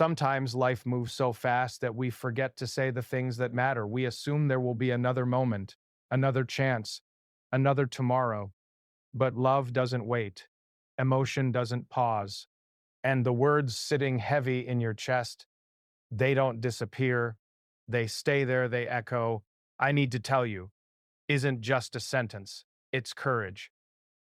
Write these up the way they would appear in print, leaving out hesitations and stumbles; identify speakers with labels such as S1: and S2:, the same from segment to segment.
S1: Sometimes life moves so fast that we forget to say the things that matter. We assume there will be another moment, another chance, another tomorrow. But love doesn't wait. Emotion doesn't pause. And the words sitting heavy in your chest, they don't disappear. They stay there, they echo. I need to tell you, isn't just a sentence. It's courage.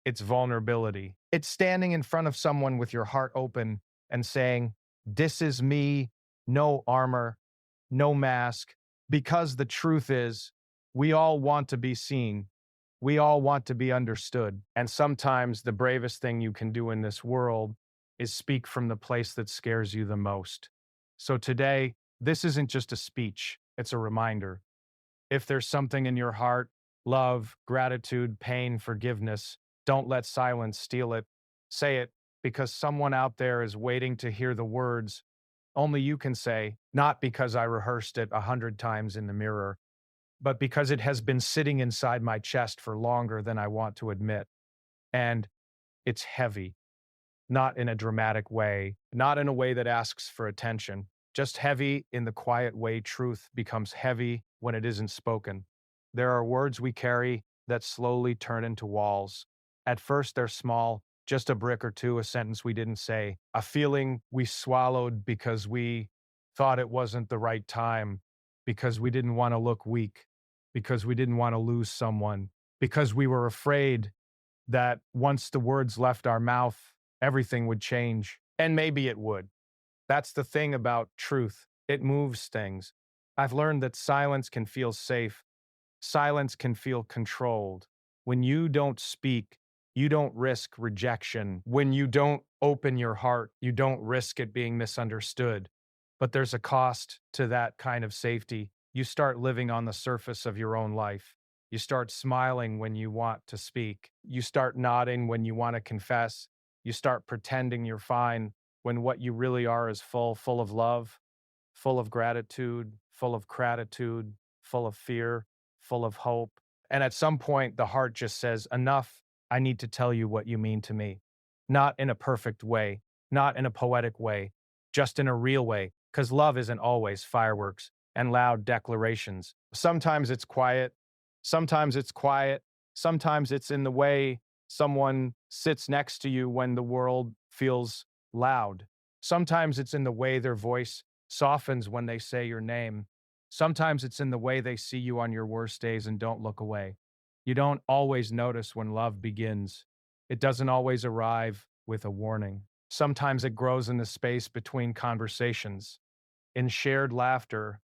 S1: It's vulnerability. It's standing in front of someone with your heart open and saying, this is me, no armor, no mask. Because the truth is, we all want to be seen. We all want to be understood. And sometimes the bravest thing you can do in this world is speak from the place that scares you the most. So today, this isn't just a speech, it's a reminder. If there's something in your heart, love, gratitude, pain, forgiveness, don't let silence steal it. Say it, because someone out there is waiting to hear the words only you can say, not because I rehearsed it 100 times in the mirror, but because it has been sitting inside my chest for longer than I want to admit. And it's heavy, not in a dramatic way, not in a way that asks for attention, just heavy in the quiet way truth becomes heavy when it isn't spoken. There are words we carry that slowly turn into walls. At first, they're small, just a brick or two, a sentence we didn't say, a feeling we swallowed because we thought it wasn't the right time, because we didn't want to look weak, because we didn't want to lose someone, because we were afraid that once the words left our mouth, everything would change. And maybe it would. That's the thing about truth. It moves things. I've learned that silence can feel safe. Silence can feel controlled. When you don't speak, you don't risk rejection. When you don't open your heart, you don't risk it being misunderstood. But there's a cost to that kind of safety. You start living on the surface of your own life. You start smiling when you want to speak. You start nodding when you want to confess. You start pretending you're fine when what you really are is full of love, full of gratitude, full of fear, full of hope. And at some point, the heart just says, enough, I need to tell you what you mean to me. Not in a perfect way, not in a poetic way, just in a real way, because love isn't always fireworks and loud declarations. Sometimes it's quiet, sometimes it's quiet, sometimes it's in the way someone sits next to you when the world feels loud. Sometimes it's in the way their voice softens when they say your name. Sometimes it's in the way they see you on your worst days and don't look away. You don't always notice when love begins. It doesn't always arrive with a warning. Sometimes it grows in the space between conversations, in shared laughter,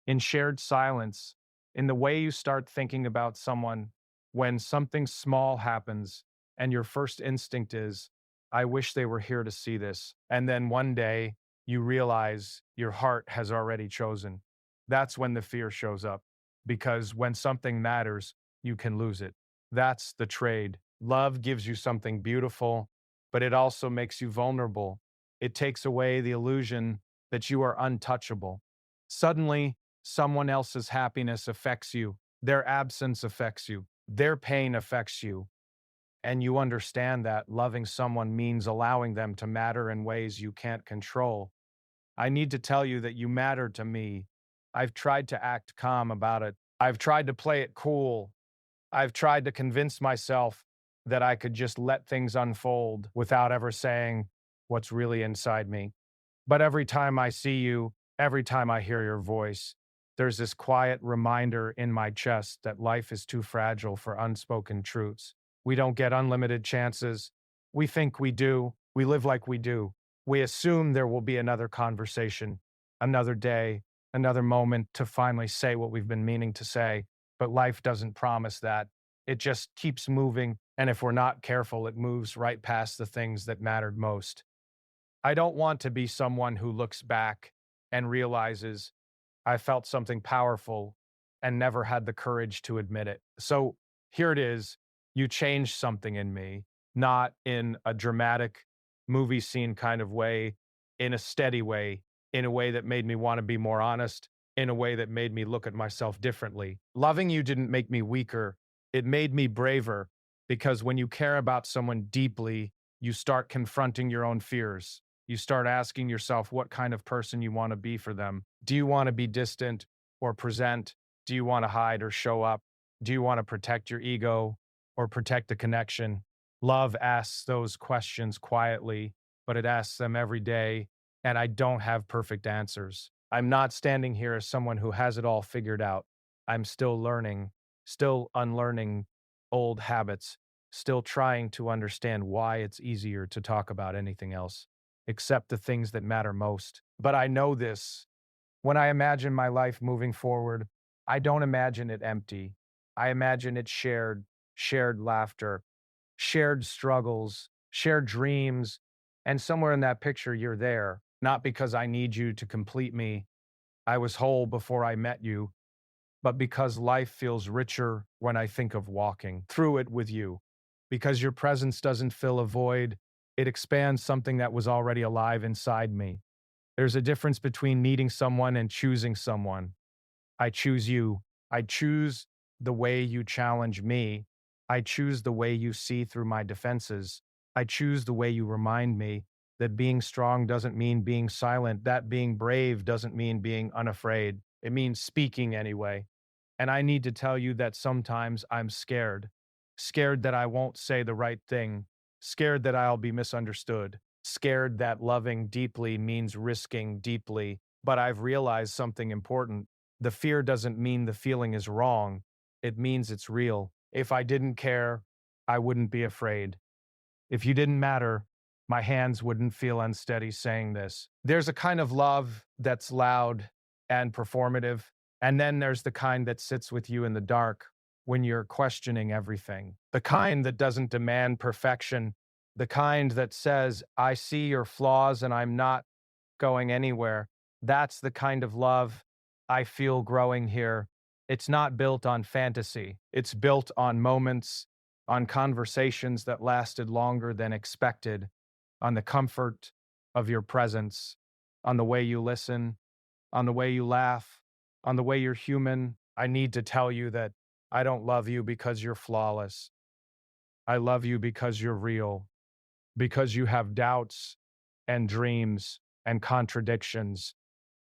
S1: in shared silence, in the way you start thinking about someone when something small happens and your first instinct is, I wish they were here to see this. And then one day you realize your heart has already chosen. That's when the fear shows up. Because when something matters, you can lose it. That's the trade. Love gives you something beautiful, but it also makes you vulnerable. It takes away the illusion that you are untouchable. Suddenly, someone else's happiness affects you, their absence affects you, their pain affects you, and you understand that loving someone means allowing them to matter in ways you can't control. I need to tell you that you matter to me. I've tried to act calm about it. I've tried to play it cool. I've tried to convince myself that I could just let things unfold without ever saying what's really inside me. But every time I see you, every time I hear your voice, there's this quiet reminder in my chest that life is too fragile for unspoken truths. We don't get unlimited chances. We think we do. We live like we do. We assume there will be another conversation, another day, another moment to finally say what we've been meaning to say. But life doesn't promise that. It just keeps moving. And if we're not careful, it moves right past the things that mattered most. I don't want to be someone who looks back and realizes I felt something powerful and never had the courage to admit it. So here it is. You changed something in me, not in a dramatic movie scene kind of way, in a steady way, in a way that made me want to be more honest, in a way that made me look at myself differently. Loving you didn't make me weaker. It made me braver because when you care about someone deeply, you start confronting your own fears. You start asking yourself what kind of person you want to be for them. Do you want to be distant or present? Do you want to hide or show up? Do you want to protect your ego or protect the connection? Love asks those questions quietly, but it asks them every day, and I don't have perfect answers. I'm not standing here as someone who has it all figured out. I'm still learning, still unlearning old habits, still trying to understand why it's easier to talk about anything else, except the things that matter most. But I know this. When I imagine my life moving forward, I don't imagine it empty. I imagine it shared, shared laughter, shared struggles, shared dreams, and somewhere in that picture, you're there, not because I need you to complete me. I was whole before I met you, but because life feels richer when I think of walking through it with you. Because your presence doesn't fill a void, it expands something that was already alive inside me. There's a difference between needing someone and choosing someone. I choose you. I choose the way you challenge me. I choose the way you see through my defenses. I choose the way you remind me that being strong doesn't mean being silent, that being brave doesn't mean being unafraid. It means speaking anyway. And I need to tell you that sometimes I'm scared. Scared that I won't say the right thing. Scared that I'll be misunderstood. Scared that loving deeply means risking deeply. But I've realized something important. The fear doesn't mean the feeling is wrong. It means it's real. If I didn't care, I wouldn't be afraid. If you didn't matter, my hands wouldn't feel unsteady saying this. There's a kind of love that's loud and performative, and then there's the kind that sits with you in the dark when you're questioning everything. The kind that doesn't demand perfection, the kind that says, I see your flaws and I'm not going anywhere. That's the kind of love I feel growing here. It's not built on fantasy, it's built on moments, on conversations that lasted longer than expected, on the comfort of your presence, on the way you listen, on the way you laugh, on the way you're human. I need to tell you that I don't love you because you're flawless. I love you because you're real, because you have doubts and dreams and contradictions,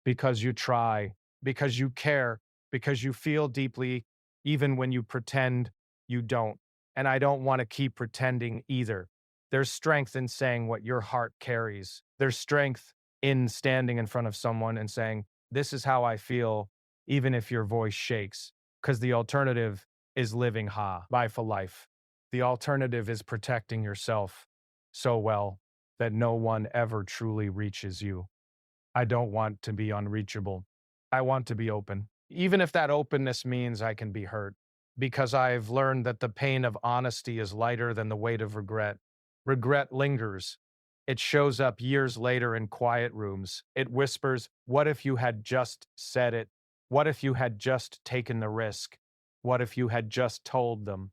S1: because you try, because you care, because you feel deeply, even when you pretend you don't. And I don't want to keep pretending either. There's strength in saying what your heart carries. There's strength in standing in front of someone and saying, this is how I feel, even if your voice shakes. Because the alternative is living by for life. The alternative is protecting yourself so well that no one ever truly reaches you. I don't want to be unreachable. I want to be open. Even if that openness means I can be hurt, because I've learned that the pain of honesty is lighter than the weight of regret. Regret lingers. It shows up years later in quiet rooms. It whispers, what if you had just said it? What if you had just taken the risk? What if you had just told them?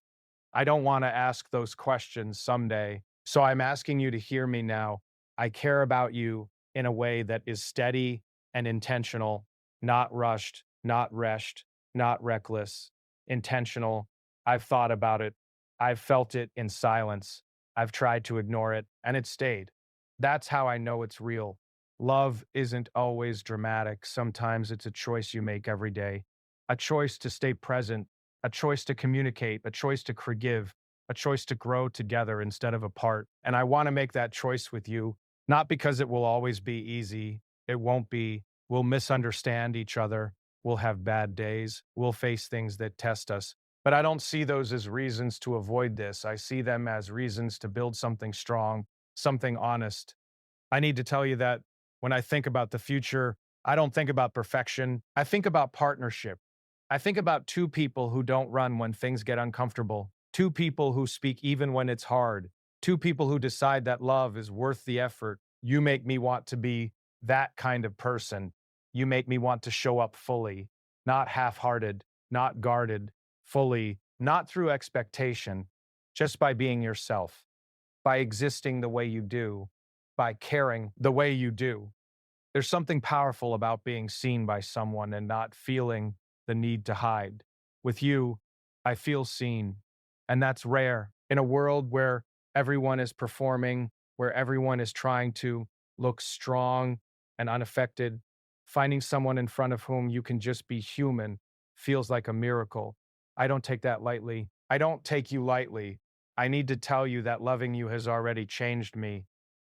S1: I don't want to ask those questions someday. So I'm asking you to hear me now. I care about you in a way that is steady and intentional, not rushed, not reshed, not reckless, intentional. I've thought about it. I've felt it in silence. I've tried to ignore it, and it stayed. That's how I know it's real. Love isn't always dramatic. Sometimes it's a choice you make every day, a choice to stay present, a choice to communicate, a choice to forgive, a choice to grow together instead of apart. And I want to make that choice with you, not because it will always be easy. It won't be. We'll misunderstand each other. We'll have bad days. We'll face things that test us. But I don't see those as reasons to avoid this. I see them as reasons to build something strong, something honest. I need to tell you that when I think about the future, I don't think about perfection. I think about partnership. I think about two people who don't run when things get uncomfortable, two people who speak even when it's hard, two people who decide that love is worth the effort. You make me want to be that kind of person. You make me want to show up fully, not half hearted, not guarded, fully, not through expectation, just by being yourself, by existing the way you do, by caring the way you do. There's something powerful about being seen by someone and not feeling the need to hide. With you, I feel seen, and that's rare. In a world where everyone is performing, where everyone is trying to look strong and unaffected. Finding someone in front of whom you can just be human feels like a miracle. I don't take that lightly. I don't take you lightly. I need to tell you that loving you has already changed me.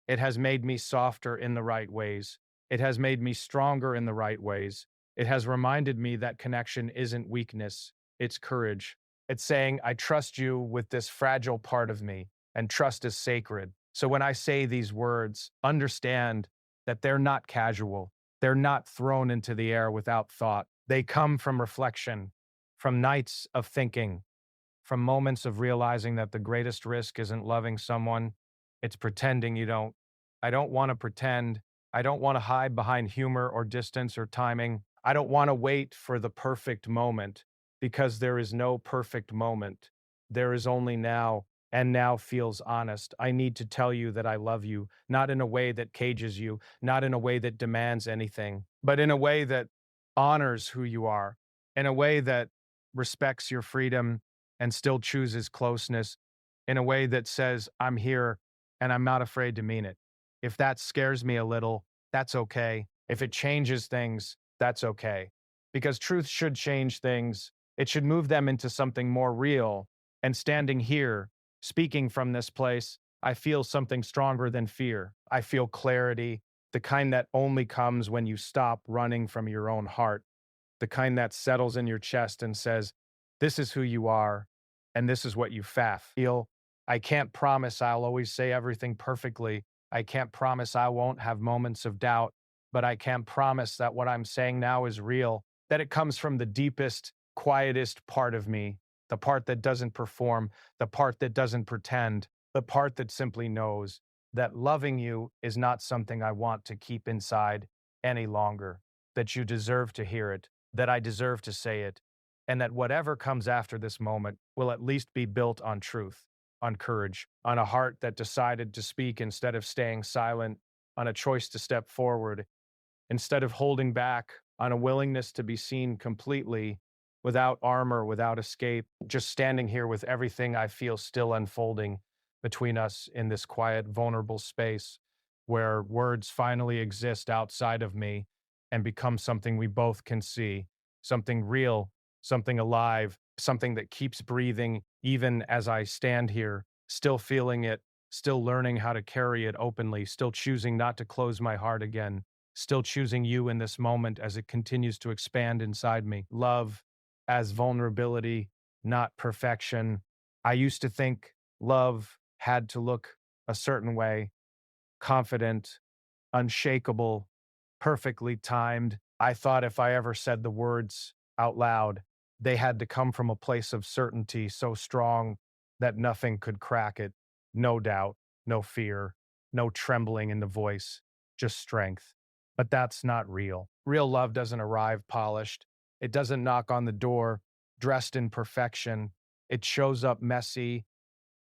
S1: It has made me softer in the right ways. It has made me stronger in the right ways. It has reminded me that connection isn't weakness, it's courage. It's saying, I trust you with this fragile part of me, and trust is sacred. So when I say these words, understand that they're not casual. They're not thrown into the air without thought. They come from reflection, from nights of thinking, from moments of realizing that the greatest risk isn't loving someone, it's pretending you don't. I don't want to pretend. I don't want to hide behind humor or distance or timing. I don't want to wait for the perfect moment because there is no perfect moment. There is only now, and now feels honest. I need to tell you that I love you, not in a way that cages you, not in a way that demands anything, but in a way that honors who you are, in a way that respects your freedom and still chooses closeness, in a way that says, I'm here and I'm not afraid to mean it. If that scares me a little, that's okay. If it changes things, that's okay. Because truth should change things. It should move them into something more real. And standing here, speaking from this place, I feel something stronger than fear. I feel clarity, the kind that only comes when you stop running from your own heart, the kind that settles in your chest and says, this is who you are, and this is what you feel. I can't promise I'll always say everything perfectly. I can't promise I won't have moments of doubt, but I can promise that what I'm saying now is real, that it comes from the deepest, quietest part of me, the part that doesn't perform, the part that doesn't pretend, the part that simply knows that loving you is not something I want to keep inside any longer, that you deserve to hear it, that I deserve to say it, and that whatever comes after this moment will at least be built on truth, on courage, on a heart that decided to speak instead of staying silent, on a choice to step forward instead of holding back, on a willingness to be seen completely, without armor, without escape, just standing here with everything I feel still unfolding between us in this quiet, vulnerable space where words finally exist outside of me and become something we both can see, something real, something alive, something that keeps breathing even as I stand here, still feeling it, still learning how to carry it openly, still choosing not to close my heart again, still choosing you in this moment as it continues to expand inside me. Love as vulnerability, not perfection. I used to think love had to look a certain way, confident, unshakable, perfectly timed. I thought if I ever said the words out loud, they had to come from a place of certainty so strong that nothing could crack it. No doubt, no fear, no trembling in the voice, just strength. But that's not real. Real love doesn't arrive polished. It doesn't knock on the door dressed in perfection. It shows up messy,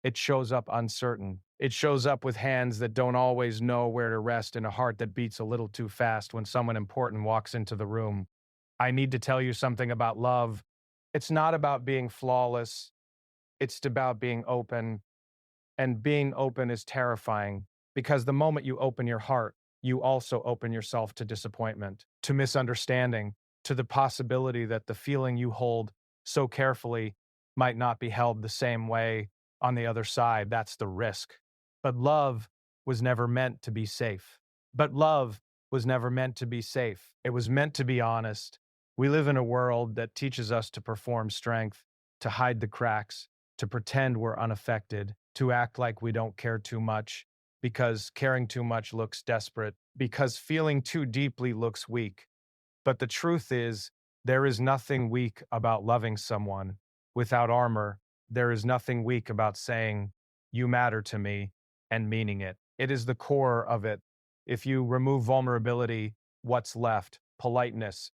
S1: it shows up uncertain. It shows up with hands that don't always know where to rest and a heart that beats a little too fast when someone important walks into the room. I need to tell you something about love. It's not about being flawless, it's about being open. And being open is terrifying because the moment you open your heart, you also open yourself to disappointment, to misunderstanding, to the possibility that the feeling you hold so carefully might not be held the same way on the other side. That's the risk. But love was never meant to be safe. But love was never meant to be safe. It was meant to be honest. We live in a world that teaches us to perform strength, to hide the cracks, to pretend we're unaffected, to act like we don't care too much, because caring too much looks desperate, because feeling too deeply looks weak. But the truth is, there is nothing weak about loving someone. Without armor, there is nothing weak about saying, you matter to me, and meaning it. It is the core of it. If you remove vulnerability, what's left? Politeness,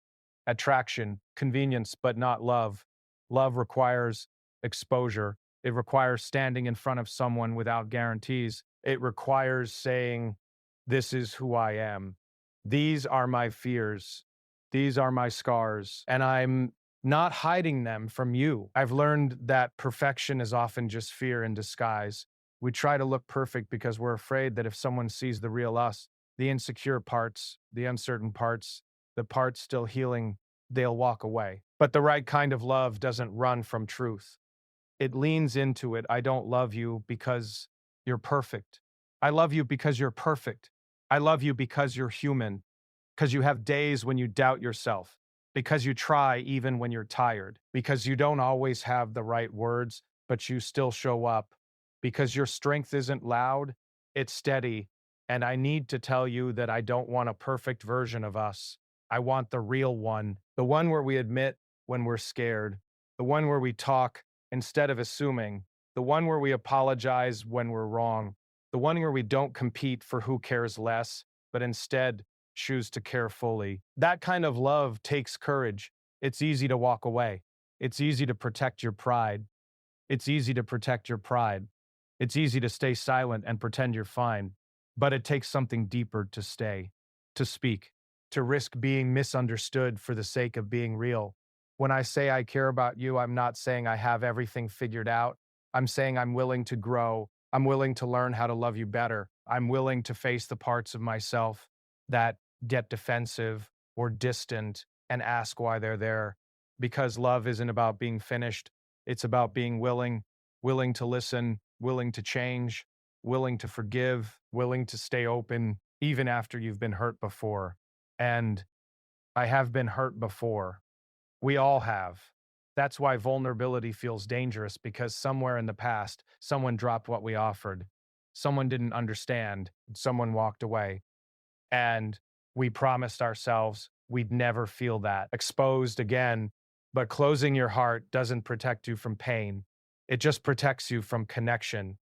S1: attraction, convenience, but not love. Love requires exposure. It requires standing in front of someone without guarantees. It requires saying, this is who I am. These are my fears. These are my scars, and I'm not hiding them from you. I've learned that perfection is often just fear in disguise. We try to look perfect because we're afraid that if someone sees the real us, The insecure parts, the uncertain parts, the parts still healing, they'll walk away. But the right kind of love doesn't run from truth. It leans into it. I don't love you because you're perfect. I love you because you're perfect. I love you because you're human, because you have days when you doubt yourself, because you try even when you're tired, because you don't always have the right words, but you still show up, because your strength isn't loud, it's steady. And I need to tell you that I don't want a perfect version of us. I want the real one, the one where we admit when we're scared, the one where we talk instead of assuming, the one where we apologize when we're wrong, the one where we don't compete for who cares less, but instead choose to care fully. That kind of love takes courage. It's easy to walk away. It's easy to protect your pride. It's easy to protect your pride. It's easy to stay silent and pretend you're fine. But it takes something deeper to stay, to speak, to risk being misunderstood for the sake of being real. When I say I care about you, I'm not saying I have everything figured out. I'm saying I'm willing to grow. I'm willing to learn how to love you better. I'm willing to face the parts of myself that get defensive or distant and ask why they're there. Because love isn't about being finished, it's about being willing, willing to listen, willing to change, willing to forgive, willing to stay open, even after you've been hurt before. And I have been hurt before. We all have. That's why vulnerability feels dangerous because somewhere in the past, someone dropped what we offered. Someone didn't understand. Someone walked away. And we promised ourselves we'd never feel that exposed again. But closing your heart doesn't protect you from pain, it just protects you from connection.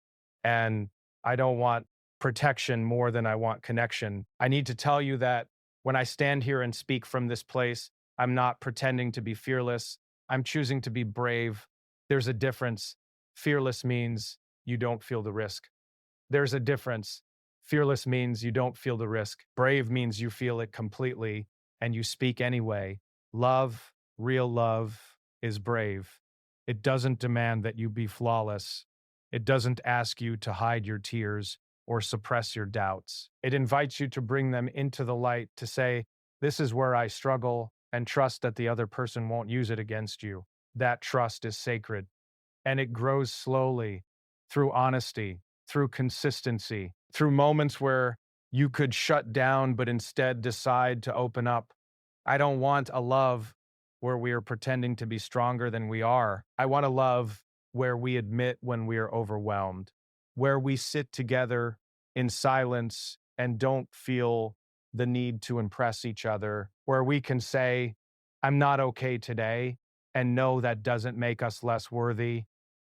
S1: And I don't want protection more than I want connection. I need to tell you that when I stand here and speak from this place, I'm not pretending to be fearless. I'm choosing to be brave. There's a difference. Fearless means you don't feel the risk. There's a difference. Fearless means you don't feel the risk. Brave means you feel it completely and you speak anyway. Love, real love, is brave. It doesn't demand that you be flawless. It doesn't ask you to hide your tears or suppress your doubts. It invites you to bring them into the light to say, this is where I struggle, and trust that the other person won't use it against you. That trust is sacred, and it grows slowly through honesty, through consistency, through moments where you could shut down but instead decide to open up. I don't want a love where we are pretending to be stronger than we are. I want a love where we admit when we are overwhelmed, where we sit together in silence and don't feel the need to impress each other, where we can say, I'm not okay today, and know that doesn't make us less worthy.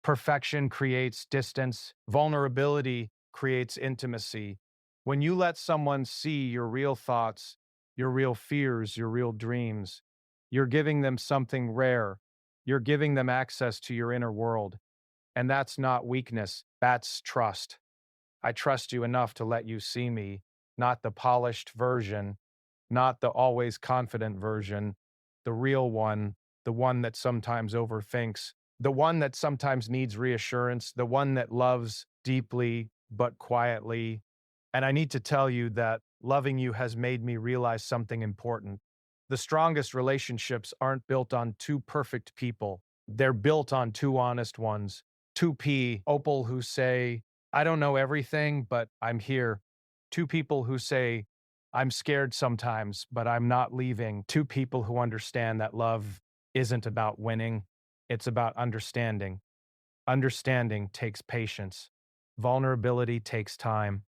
S1: Perfection creates distance. Vulnerability creates intimacy. When you let someone see your real thoughts, your real fears, your real dreams, you're giving them something rare. You're giving them access to your inner world. And that's not weakness, that's trust. I trust you enough to let you see me, not the polished version, not the always confident version, the real one, the one that sometimes overthinks, the one that sometimes needs reassurance, the one that loves deeply but quietly. And I need to tell you that loving you has made me realize something important. The strongest relationships aren't built on two perfect people. They're built on two honest ones. Two Opal who say, I don't know everything, but I'm here. Two people who say, I'm scared sometimes, but I'm not leaving. Two people who understand that love isn't about winning, it's about understanding. Understanding takes patience. Vulnerability takes time.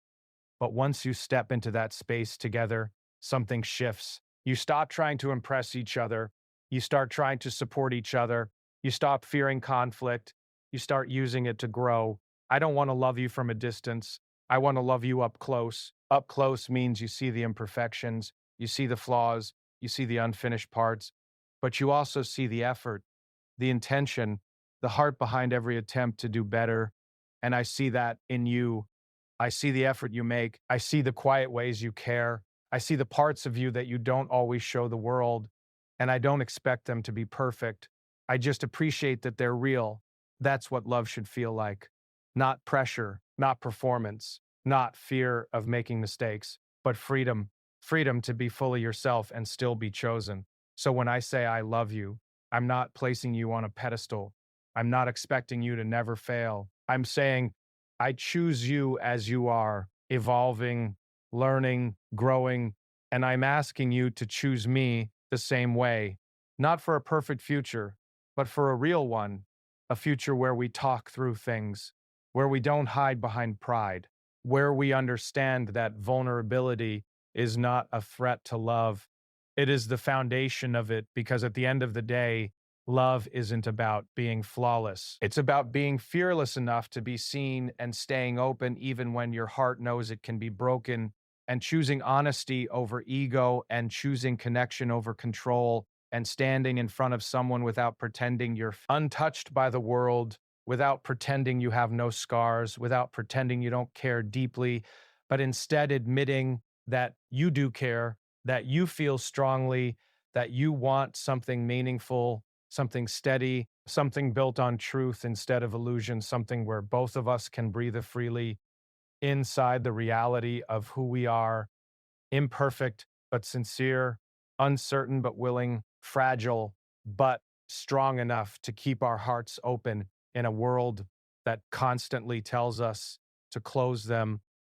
S1: But once you step into that space together, something shifts. You stop trying to impress each other. You start trying to support each other. You stop fearing conflict. You start using it to grow. I don't want to love you from a distance. I want to love you up close. Up close means you see the imperfections, you see the flaws, you see the unfinished parts, but you also see the effort, the intention, the heart behind every attempt to do better. And I see that in you. I see the effort you make. I see the quiet ways you care. I see the parts of you that you don't always show the world. And I don't expect them to be perfect. I just appreciate that they're real. That's what love should feel like. Not pressure, not performance, not fear of making mistakes, but freedom to be fully yourself and still be chosen. So when I say I love you, I'm not placing you on a pedestal. I'm not expecting you to never fail. I'm saying I choose you as you are, evolving, learning, growing, and I'm asking you to choose me the same way, not for a perfect future, but for a real one, a future where we talk through things, where we don't hide behind pride, where we understand that vulnerability is not a threat to love. It is the foundation of it because at the end of the day, love isn't about being flawless. It's about being fearless enough to be seen and staying open even when your heart knows it can be broken, and choosing honesty over ego and choosing connection over control and standing in front of someone without pretending you're untouched by the world, without pretending you have no scars, without pretending you don't care deeply, but instead admitting that you do care, that you feel strongly, that you want something meaningful, something steady, something built on truth instead of illusion, something where both of us can breathe freely inside the reality of who we are, imperfect but sincere, uncertain but willing, fragile but strong enough to keep our hearts open in a world that constantly tells us to close them